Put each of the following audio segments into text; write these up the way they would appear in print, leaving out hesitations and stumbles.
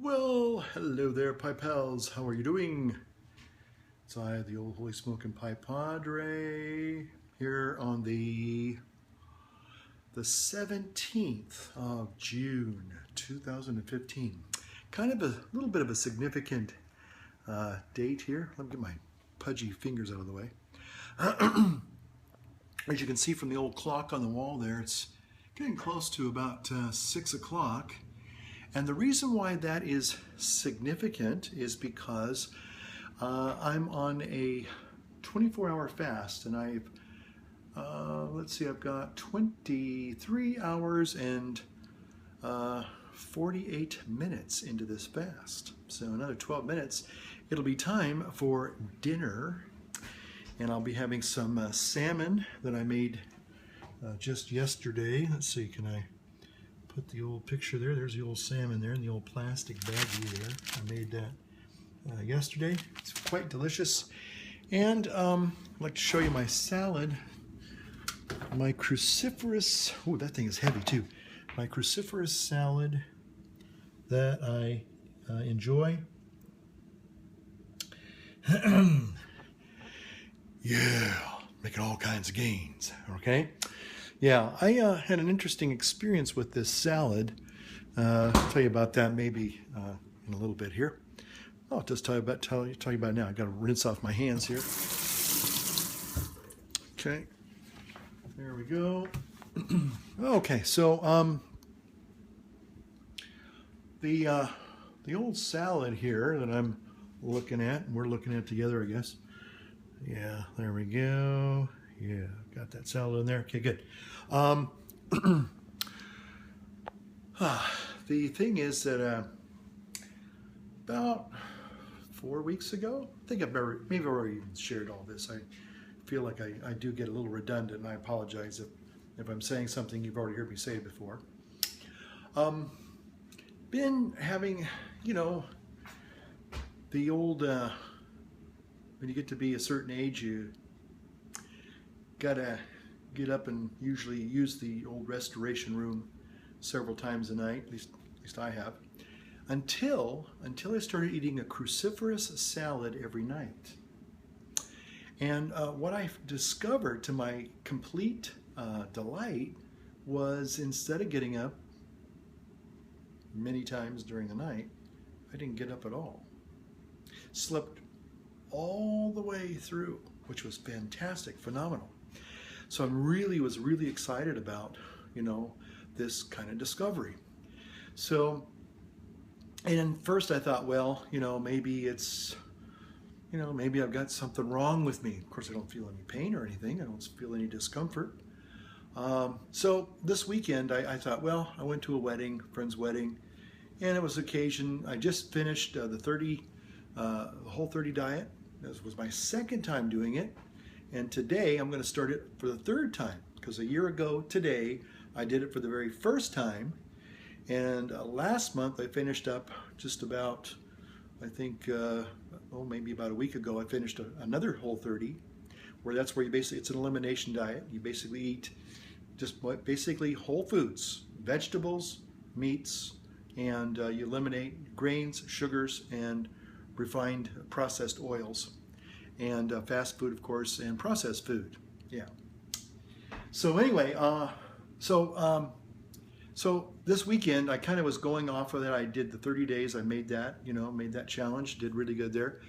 Well, hello there, Pie Pals. How are you doing? It's I, the old Holy Smokin' Pie Padre, here on the 17th of June, 2015. Kind of a little bit of a significant date here. Let me get my pudgy fingers out of the way. As you can see from the old clock on the wall there, it's getting close to about 6 o'clock. And the reason why that is significant is because I'm on a 24-hour fast, and I've I've got 23 hours and 48 minutes into this fast. So another 12 minutes, it'll be time for dinner, and I'll be having some salmon that I made just yesterday. Let's see, can I put the old picture there? There's the old salmon there in the old plastic baggie there. I made that yesterday. It's quite delicious. And I'd like to show you my salad. My cruciferous, oh, that thing is heavy too. My cruciferous salad that I enjoy. Yeah, making all kinds of gains, okay? Yeah, I had an interesting experience with this salad. I'll tell you about that maybe in a little bit here. I'll just tell you about it now. I got to rinse off my hands here. Okay, there we go. Okay, so the old salad here that I'm looking at, and we're looking at together, I guess. Yeah, there we go. Yeah, got that salad in there. Okay, good. The thing is that about 4 weeks ago, I think I've maybe already even shared all this. I feel like I do get a little redundant, and I apologize if I'm saying something you've already heard me say before. Been having, the old, when you get to be a certain age, you gotta get up and usually use the old restoration room several times a night, at least I have, until I started eating a cruciferous salad every night. And what I discovered, to my complete delight, was instead of getting up many times during the night, I didn't get up at all. Slept all the way through, which was fantastic, phenomenal. So I was really excited about, this kind of discovery. So, and first I thought, well, maybe it's, maybe I've got something wrong with me. Of course, I don't feel any pain or anything. I don't feel any discomfort. So this weekend I thought, well, I went to a friend's wedding, and it was occasion. I just finished the Whole30 diet. This was my second time doing it. And today I'm going to start it for the third time, because a year ago today I did it for the very first time. And last month I finished up just about, I think, maybe about a week ago, I finished another Whole30, where it's an elimination diet. You basically eat just basically whole foods, vegetables, meats, and you eliminate grains, sugars, and refined processed oils. And fast food, of course, and processed food. Yeah. So anyway, so this weekend I kind of was going off of that. I did the 30 days. I made that, made that challenge. Did really good there.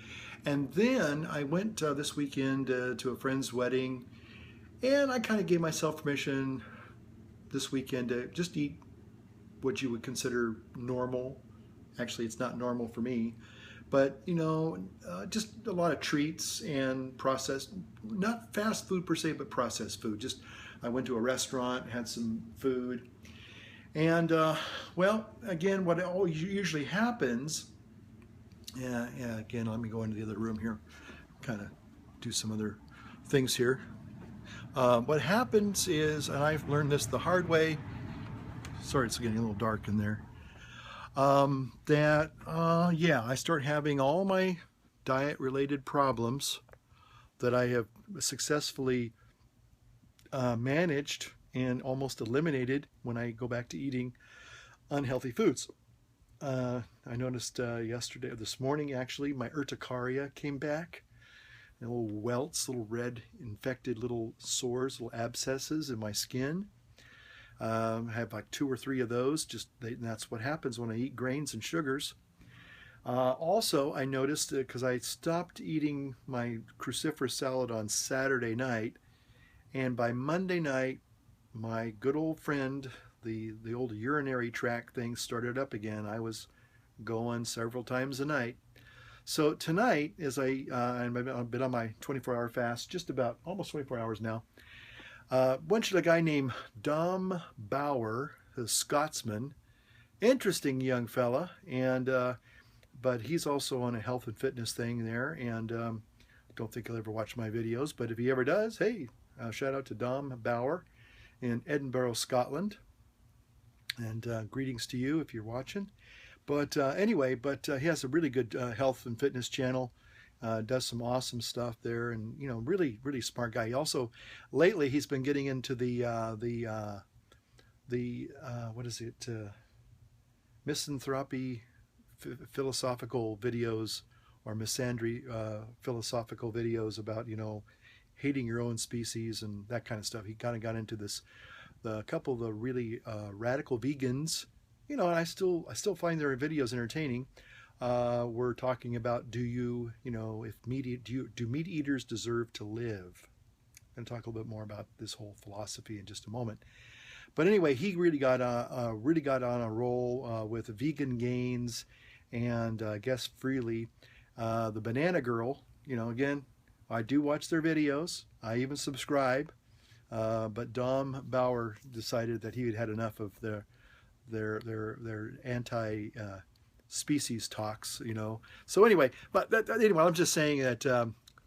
And then I went this weekend to a friend's wedding, and I kind of gave myself permission this weekend to just eat what you would consider normal. Actually, it's not normal for me. But, just a lot of treats and processed, not fast food per se, but processed food. Just, I went to a restaurant, had some food. And, well, again, what usually happens, again, let me go into the other room here, kind of do some other things here. What happens is, and I've learned this the hard way, sorry, it's getting a little dark in there. I start having all my diet-related problems that I have successfully managed and almost eliminated when I go back to eating unhealthy foods. I noticed yesterday, or this morning actually, my urticaria came back. Little welts, little red infected little sores, little abscesses in my skin. I have like 2 or 3 of those. That's what happens when I eat grains and sugars. Also, I noticed because I stopped eating my cruciferous salad on Saturday night, and by Monday night, my good old friend, the old urinary tract thing started up again. I was going several times a night. So tonight, as I've been on my 24-hour fast, just about almost 24 hours now. Went to a guy named Dom Bauer, a Scotsman, interesting young fella, and but he's also on a health and fitness thing there, and don't think he'll ever watch my videos, but if he ever does, hey, shout out to Dom Bauer in Edinburgh, Scotland, and greetings to you if you're watching. But anyway, he has a really good health and fitness channel. Does some awesome stuff there, and you know, really, really smart guy. He also, lately, he's been getting into the what is it? Misanthropy philosophical videos, or misandry philosophical videos about, you know, hating your own species and that kind of stuff. He kind of got into this. A couple of the really radical vegans, you know, and I still find their videos entertaining. We're talking about, do meat eaters deserve to live? I'm going to talk a little bit more about this whole philosophy in just a moment. But anyway, he really got on a roll with Vegan Gains and Guess Freely. The Banana Girl, you know, again, I do watch their videos. I even subscribe. But Dom Bauer decided that he had had enough of their anti species talks, you know. So anyway, anyway, I'm just saying that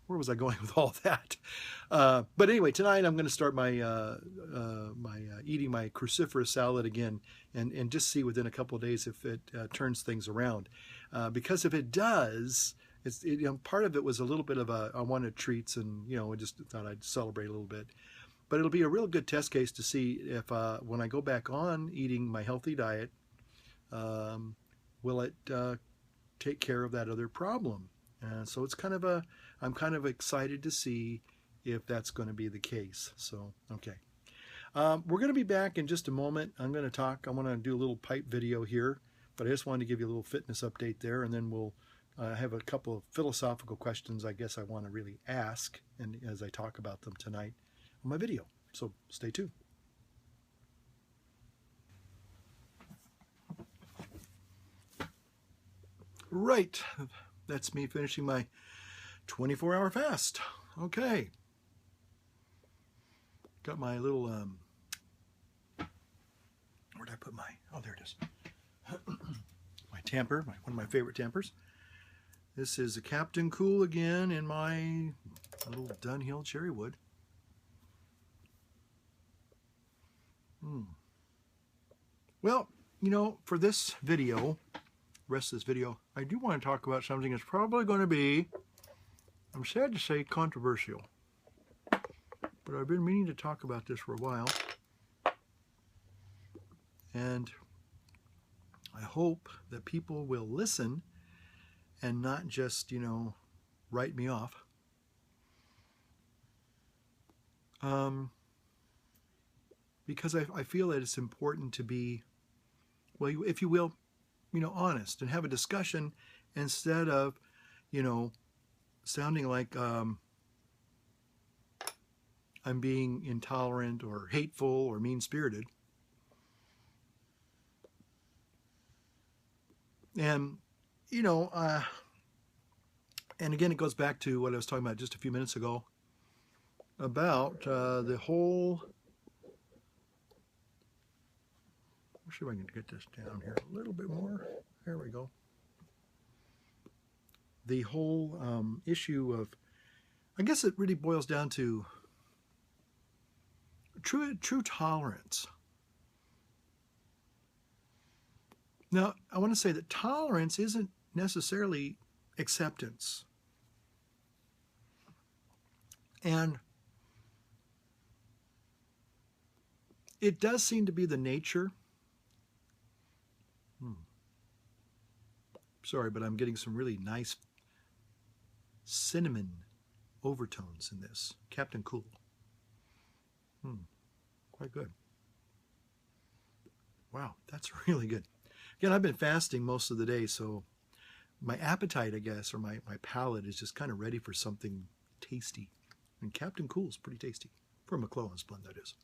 where was I going with all that? But anyway, tonight I'm going to start my eating my cruciferous salad again, and just see within a couple of days if it turns things around. Because if it does, you know, part of it was a little bit of I wanted treats, and you know, I just thought I'd celebrate a little bit. But it'll be a real good test case to see if when I go back on eating my healthy diet, will it take care of that other problem? So it's kind of I'm kind of excited to see if that's going to be the case. So, okay. We're going to be back in just a moment. I'm going to do a little pipe video here, but I just wanted to give you a little fitness update there, and then we'll have a couple of philosophical questions I guess I want to really ask, and as I talk about them tonight on my video. So stay tuned. Right, that's me finishing my 24-hour fast. Okay. Got my little, where'd I put my, oh, there it is. My tamper, one of my favorite tampers. This is a Captain Cool again in my little Dunhill cherry wood. Well, you know, for this video, rest of this video, I do want to talk about something that's probably going to be, I'm sad to say, controversial. But I've been meaning to talk about this for a while. And I hope that people will listen and not just, you know, write me off. Because I feel that it's important to be, well, if you will, you know, honest and have a discussion instead of, you know, sounding like I'm being intolerant or hateful or mean-spirited. And, you know, and again, it goes back to what I was talking about just a few minutes ago about the whole, let's see if I can get this down here a little bit more. There we go. The whole issue of, I guess it really boils down to true tolerance. Now, I want to say that tolerance isn't necessarily acceptance. And it does seem to be the nature. Sorry, but I'm getting some really nice cinnamon overtones in this. Captain Cool. Quite good. Wow, that's really good. Again, I've been fasting most of the day, so my appetite, I guess, or my palate is just kind of ready for something tasty. And Captain Cool is pretty tasty. For McClelland's blend, that is.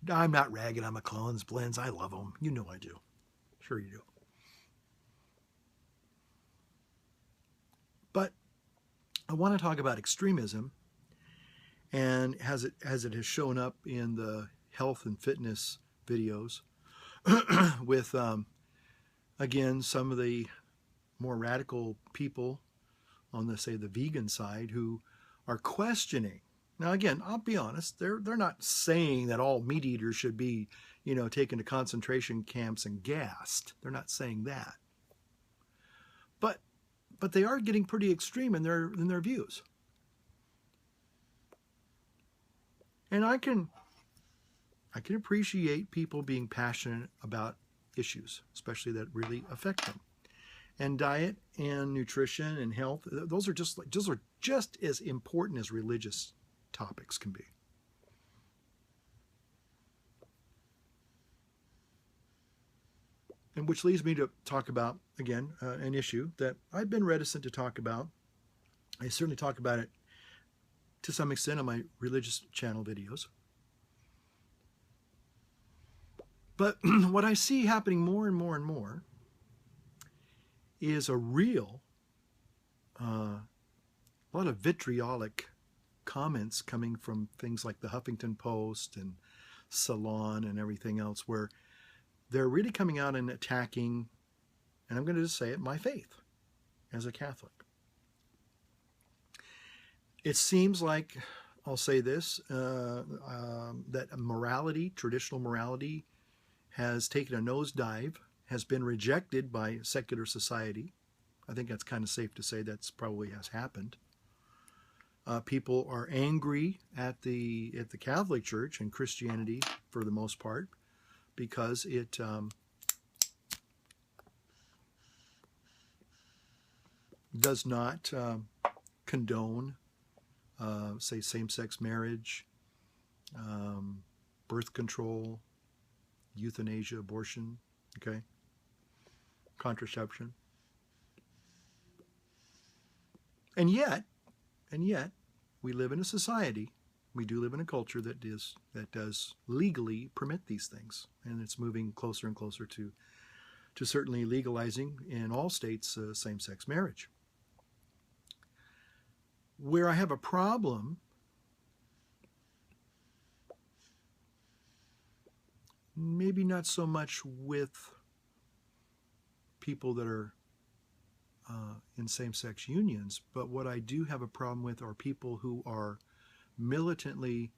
I'm not ragging on McClelland's blends. I love them. You know I do. Sure you do. But I want to talk about extremism, and as it has shown up in the health and fitness videos with, again, some of the more radical people on the, say, the vegan side who are questioning. Now, again, I'll be honest, they're not saying that all meat eaters should be, taken to concentration camps and gassed. They're not saying that. But they are getting pretty extreme in their views. And I can appreciate people being passionate about issues, especially that really affect them. And diet and nutrition and health, those are just as important as religious topics can be. And which leads me to talk about, again, an issue that I've been reticent to talk about. I certainly talk about it to some extent on my religious channel videos. But what I see happening more and more and more is a real, a lot of vitriolic comments coming from things like the Huffington Post and Salon and everything else, where they're really coming out and attacking, and I'm going to just say it, my faith as a Catholic. It seems like, I'll say this, that morality, traditional morality, has taken a nosedive, has been rejected by secular society. I think that's kind of safe to say that's probably has happened. People are angry at the Catholic Church and Christianity for the most part, because it does not condone, say, same-sex marriage, birth control, euthanasia, abortion, okay, contraception. And yet, we live in a society, we do live in a culture that does legally permit these things, and it's moving closer and closer to certainly legalizing in all states same-sex marriage. Where I have a problem maybe not so much with people that are in same-sex unions, but what I do have a problem with are people who are militantly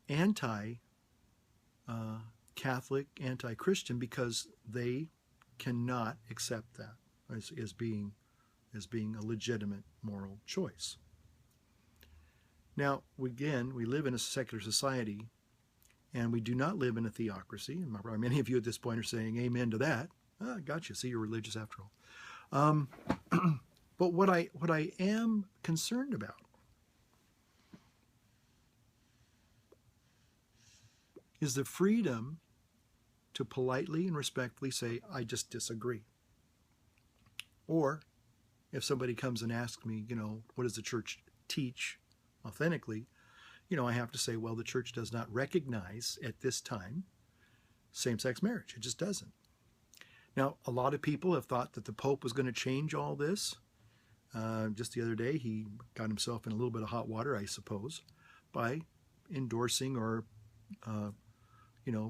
anti-Catholic, anti-Christian, because they cannot accept that as being a legitimate moral choice. Now, again, we live in a secular society, and we do not live in a theocracy. And probably many of you at this point are saying amen to that. Gotcha. See, you're religious after all. But what I am concerned about is the freedom to politely and respectfully say, I just disagree. Or if somebody comes and asks me, what does the church teach authentically? I have to say, well, the church does not recognize at this time same-sex marriage. It just doesn't. Now, a lot of people have thought that the Pope was going to change all this. Just the other day, he got himself in a little bit of hot water, I suppose, by endorsing or,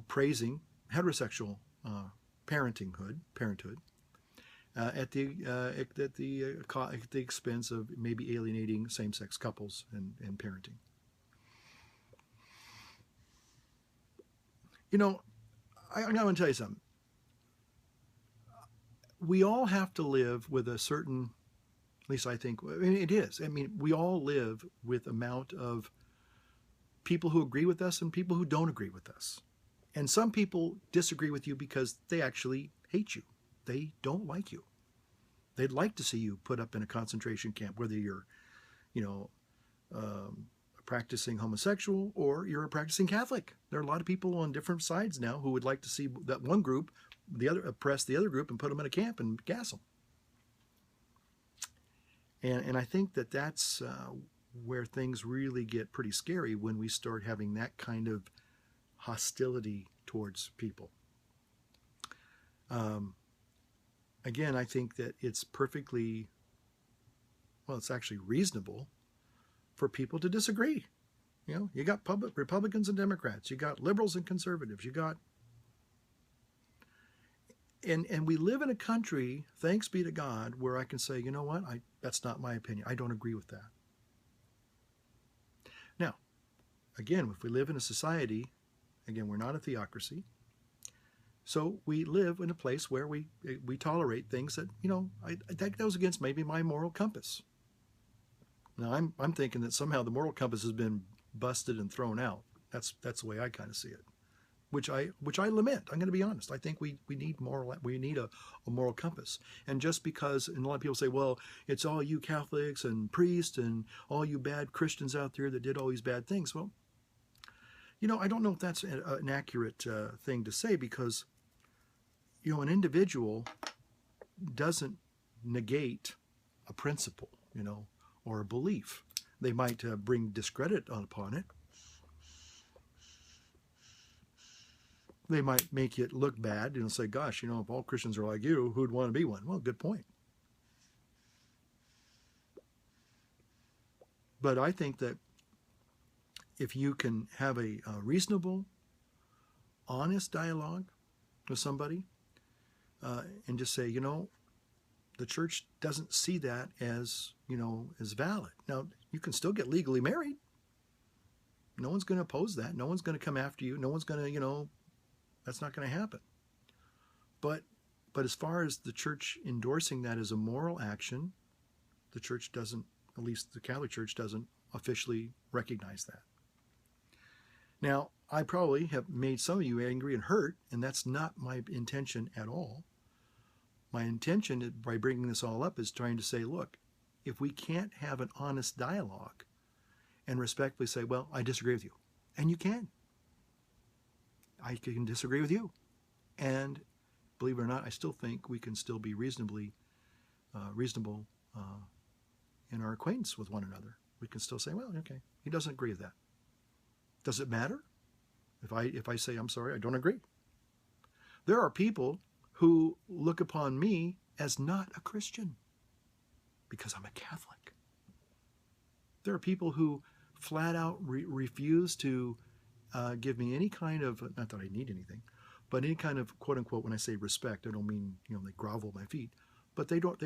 praising heterosexual parenthood at the expense of maybe alienating same-sex couples and parenting. I'm going to tell you something. We all have to live with a certain, at least I think, it is. We all live with amount of people who agree with us and people who don't agree with us. And some people disagree with you because they actually hate you. they don't like you. They'd like to see you put up in a concentration camp, whether you're, you know, a practicing homosexual or you're a practicing Catholic. There are a lot of people on different sides now who would like to see that one group, the other, oppress the other group and put them in a camp and gas them. And I think that that's where things really get pretty scary when we start having that kind of hostility towards people. Again, I think that it's perfectly, well, it's actually reasonable for people to disagree. You know, you got Republicans and Democrats, you got liberals and conservatives, you got, and we live in a country, thanks be to God, where I can say, you know what, that's not my opinion. I don't agree with that. Now, again, if we live in a society, again, we're not a theocracy, so we live in a place where we tolerate things that, you know, that goes against maybe my moral compass. Now, I'm thinking that somehow the moral compass has been busted and thrown out. That's the way I kind of see it, which I lament. I'm going to be honest. I think we need a moral compass. And just because, and a lot of people say, well, it's all you Catholics and priests and all you bad Christians out there that did all these bad things. Well, you know, I don't know if that's an accurate thing to say, because, you know, an individual doesn't negate a principle, you know, or a belief. They might bring discredit upon it. They might make it look bad, you know, say, gosh, you know, if all Christians are like you, who'd want to be one? Well, good point. But I think that if you can have a reasonable, honest dialogue with somebody, and just say, you know, the church doesn't see that as, you know, as valid. Now, you can still get legally married. No one's going to oppose that. No one's going to come after you. No one's going to, you know, that's not going to happen. But as far as the church endorsing that as a moral action, the church doesn't, at least the Catholic Church doesn't officially recognize that. Now, I probably have made some of you angry and hurt, and that's not my intention at all. My intention by bringing this all up is trying to say, look, if we can't have an honest dialogue and respectfully say, well, I disagree with you, and you can. I can disagree with you. And believe it or not, I still think we can still be reasonable in our acquaintance with one another. We can still say, well, okay, he doesn't agree with that. Does it matter if I say, I'm sorry, I don't agree? There are people who look upon me as not a Christian because I'm a Catholic. There are people who flat out refuse to give me any kind of, not that I need anything, but any kind of, quote unquote, when I say respect, I don't mean, you know, they grovel at my feet, but they don't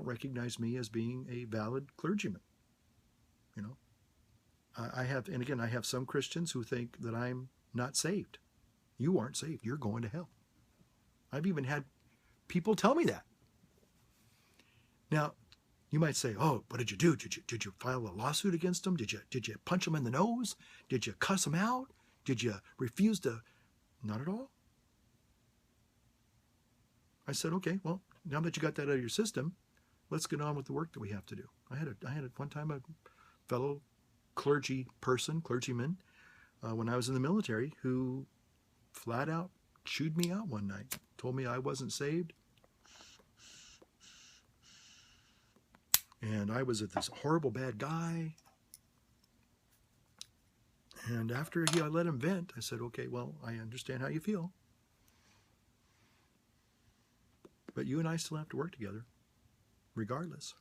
recognize me as being a valid clergyman. You know, I have some Christians who think that I'm not saved. You aren't saved. You're going to hell. I've even had people tell me that. Now, you might say, oh, what did you do? Did you file a lawsuit against them? Did you punch them in the nose? Did you cuss them out? Did you refuse to? Not at all. I said, okay, well, now that you got that out of your system, let's get on with the work that we have to do. I had one time a fellow clergyman, when I was in the military, who flat out chewed me out one night, told me I wasn't saved, and I was this horrible bad guy. And after I let him vent, I said, okay, well, I understand how you feel, but you and I still have to work together, regardless.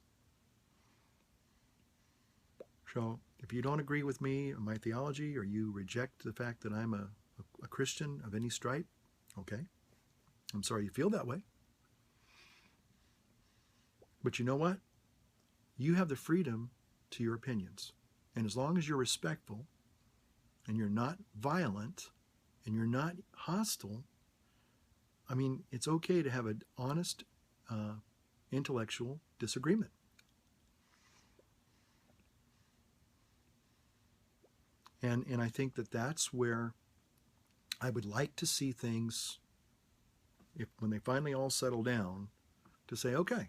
So if you don't agree with me and my theology, or you reject the fact that I'm a Christian of any stripe, okay, I'm sorry you feel that way. But you know what? You have the freedom to your opinions. And as long as you're respectful and you're not violent and you're not hostile, I mean, it's okay to have an honest, intellectual disagreement. And I think that that's where I would like to see things if when they finally all settle down, to say, okay,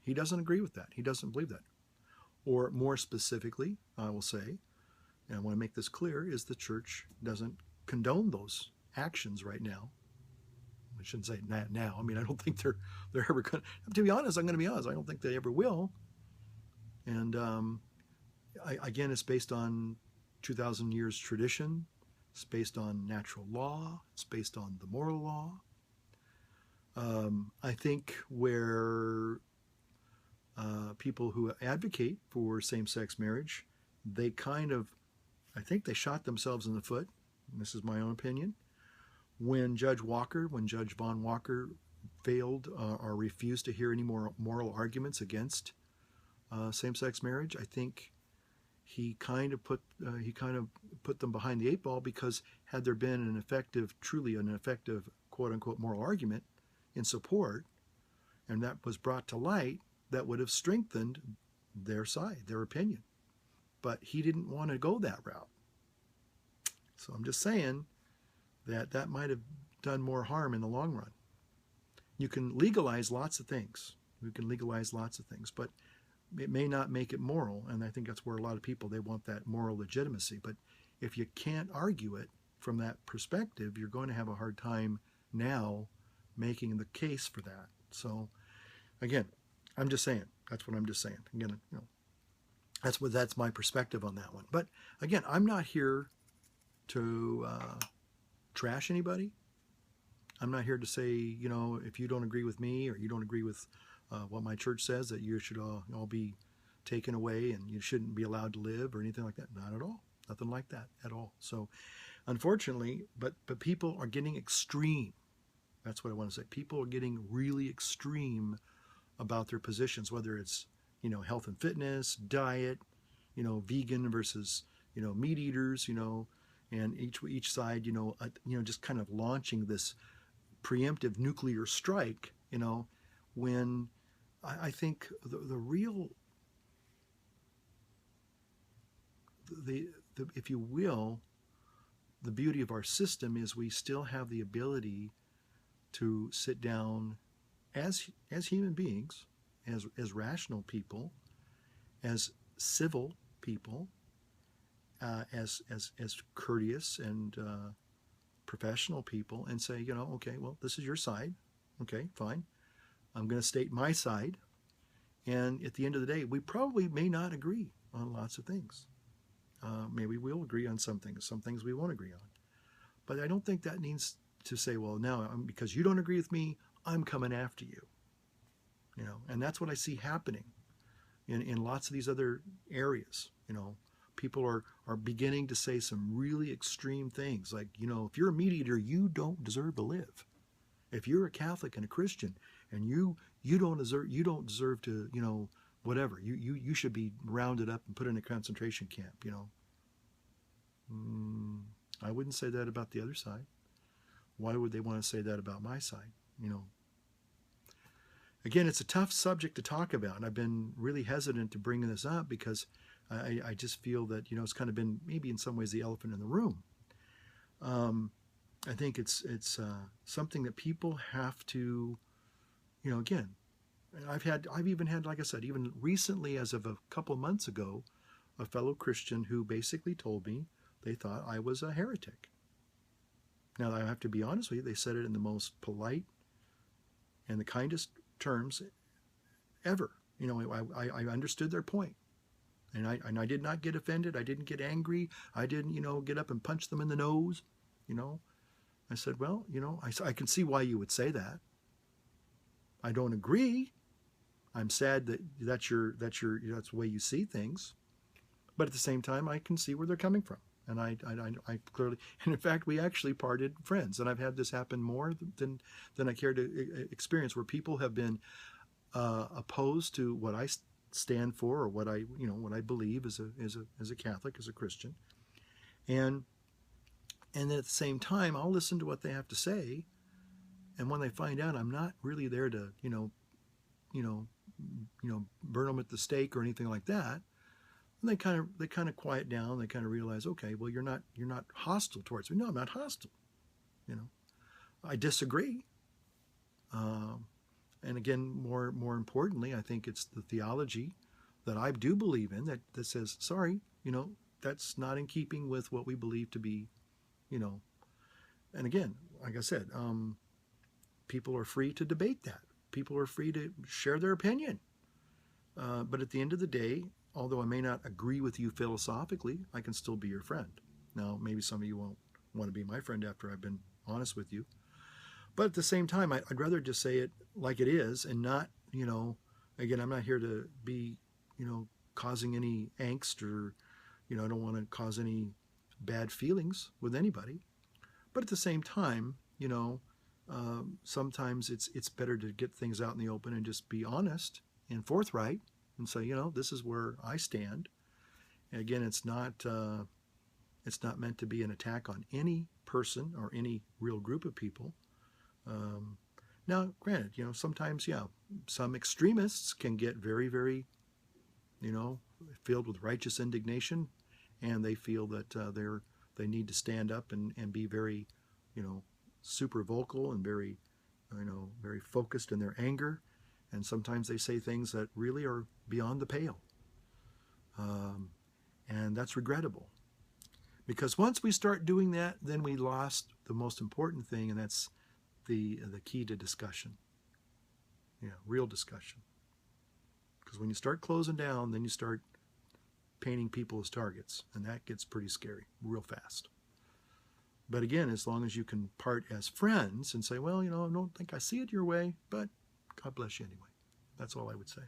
he doesn't agree with that. He doesn't believe that. Or more specifically, I will say, and I want to make this clear, is the church doesn't condone those actions right now. I shouldn't say now. I mean, I don't think they're ever going to be honest, I'm going to be honest. I don't think they ever will. And again, it's based on 2,000 years tradition. It's based on natural law. It's based on the moral law. I think where people who advocate for same-sex marriage, they kind of, I think they shot themselves in the foot. This is my own opinion. When Judge Vaughn Walker failed or refused to hear any more moral arguments against same-sex marriage, I think he kind of put them behind the 8 ball, because had there been truly an effective quote-unquote moral argument in support, and that was brought to light, that would have strengthened their side, their opinion. But he didn't want to go that route. So I'm just saying that might have done more harm in the long run. You can legalize lots of things. But it may not make it moral, and I think that's where a lot of people, they want that moral legitimacy. But if you can't argue it from that perspective, you're going to have a hard time now making the case for that. So again, I'm just saying, that's what I'm just saying. Again, that's my perspective on that one. But again, I'm not here to trash anybody. I'm not here to say, if you don't agree with me, or you don't agree with what my church says, that you should all be taken away and you shouldn't be allowed to live or anything like that. Not at all. Nothing like that at all. So unfortunately, but people are getting extreme. That's what I want to say. People are getting really extreme about their positions, whether it's, health and fitness, diet, vegan versus, meat eaters, and each side, just kind of launching this preemptive nuclear strike, when I think the real, if you will, the beauty of our system is we still have the ability to sit down as human beings, as rational people, as civil people, as courteous and professional people, and say, okay, well, this is your side. Okay, fine. I'm going to state my side. And at the end of the day, we probably may not agree on lots of things. Maybe we'll agree on some things we won't agree on. But I don't think that needs to say, well, now because you don't agree with me, I'm coming after you. And that's what I see happening in lots of these other areas. People are beginning to say some really extreme things, like, if you're a meat eater, you don't deserve to live. If you're a Catholic and a Christian, and you don't deserve to, whatever, you should be rounded up and put in a concentration camp. I wouldn't say that about the other side. Why would they want to say that about my side? Again, it's a tough subject to talk about, and I've been really hesitant to bring this up because I just feel that, it's kind of been maybe in some ways the elephant in the room. I think it's something that people have to, again, I've even had, like I said, even recently, as of a couple of months ago, a fellow Christian who basically told me they thought I was a heretic. Now, I have to be honest with you, they said it in the most polite and the kindest terms ever. I understood their point. And I did not get offended. I didn't get angry. I didn't, get up and punch them in the nose. I said, well, I can see why you would say that. I don't agree. I'm sad that that's the way you see things. But at the same time, I can see where they're coming from. And I clearly, and in fact, we actually parted friends. And I've had this happen more than I care to experience, where people have been opposed to what I stand for, or what I believe as a Catholic, as a Christian. And at the same time, I'll listen to what they have to say. And when they find out I'm not really there to, burn them at the stake or anything like that, and they kind of quiet down. They kind of realize, okay, well, you're not hostile towards me. No, I'm not hostile. I disagree. And again, more importantly, I think it's the theology that I do believe in that says, sorry, that's not in keeping with what we believe to be, and again, like I said, people are free to debate that. People are free to share their opinion. But at the end of the day, although I may not agree with you philosophically, I can still be your friend. Now, maybe some of you won't want to be my friend after I've been honest with you. But at the same time, I'd rather just say it like it is and not, again, I'm not here to be, causing any angst or, I don't want to cause any bad feelings with anybody. But at the same time, sometimes it's better to get things out in the open and just be honest and forthright and say, this is where I stand. And again, it's not meant to be an attack on any person or any real group of people. Now, granted, sometimes, some extremists can get very, very, filled with righteous indignation, and they feel that they need to stand up and be very, super vocal and very, very focused in their anger. And sometimes they say things that really are beyond the pale. And that's regrettable. Because once we start doing that, then we lost the most important thing, and that's the key to discussion. Real discussion. Because when you start closing down, then you start painting people as targets, and that gets pretty scary real fast. But again, as long as you can part as friends and say, well, I don't think I see it your way, but God bless you anyway. That's all I would say.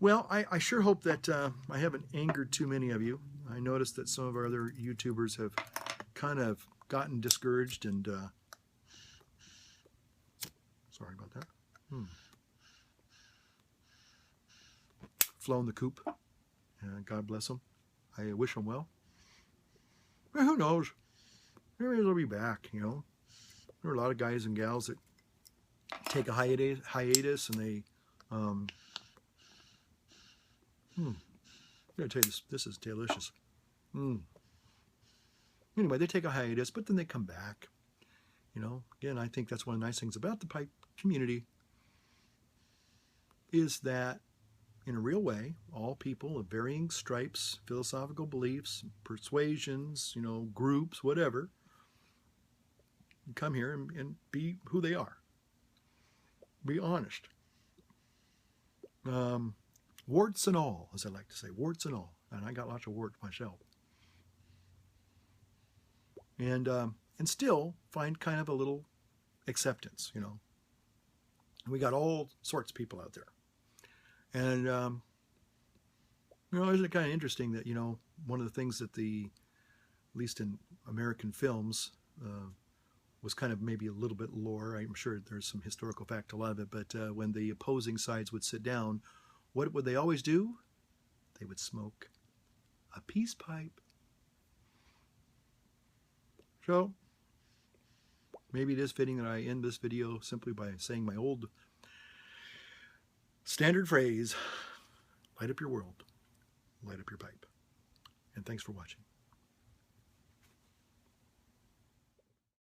Well, I sure hope that I haven't angered too many of you. I noticed that some of our other YouTubers have kind of gotten discouraged and sorry about that. Flown the coop. God bless them. I wish them well. But who knows? Maybe they'll be back, There are a lot of guys and gals that take a hiatus and they I'm gonna tell you this is delicious. Anyway, they take a hiatus, but then they come back. Again, I think that's one of the nice things about the pipe community is that in a real way, all people of varying stripes, philosophical beliefs, persuasions, groups, whatever, come here and be who they are. Be honest. Warts and all, as I like to say, warts and all. And I got lots of warts myself. And still find kind of a little acceptance, We got all sorts of people out there. And, isn't it kind of interesting that, one of the things that at least in American films, was kind of maybe a little bit lore. I'm sure there's some historical fact to a lot of it, but when the opposing sides would sit down, what would they always do? They would smoke a peace pipe. So, maybe it is fitting that I end this video simply by saying my old standard phrase, light up your world, light up your pipe. And thanks for watching.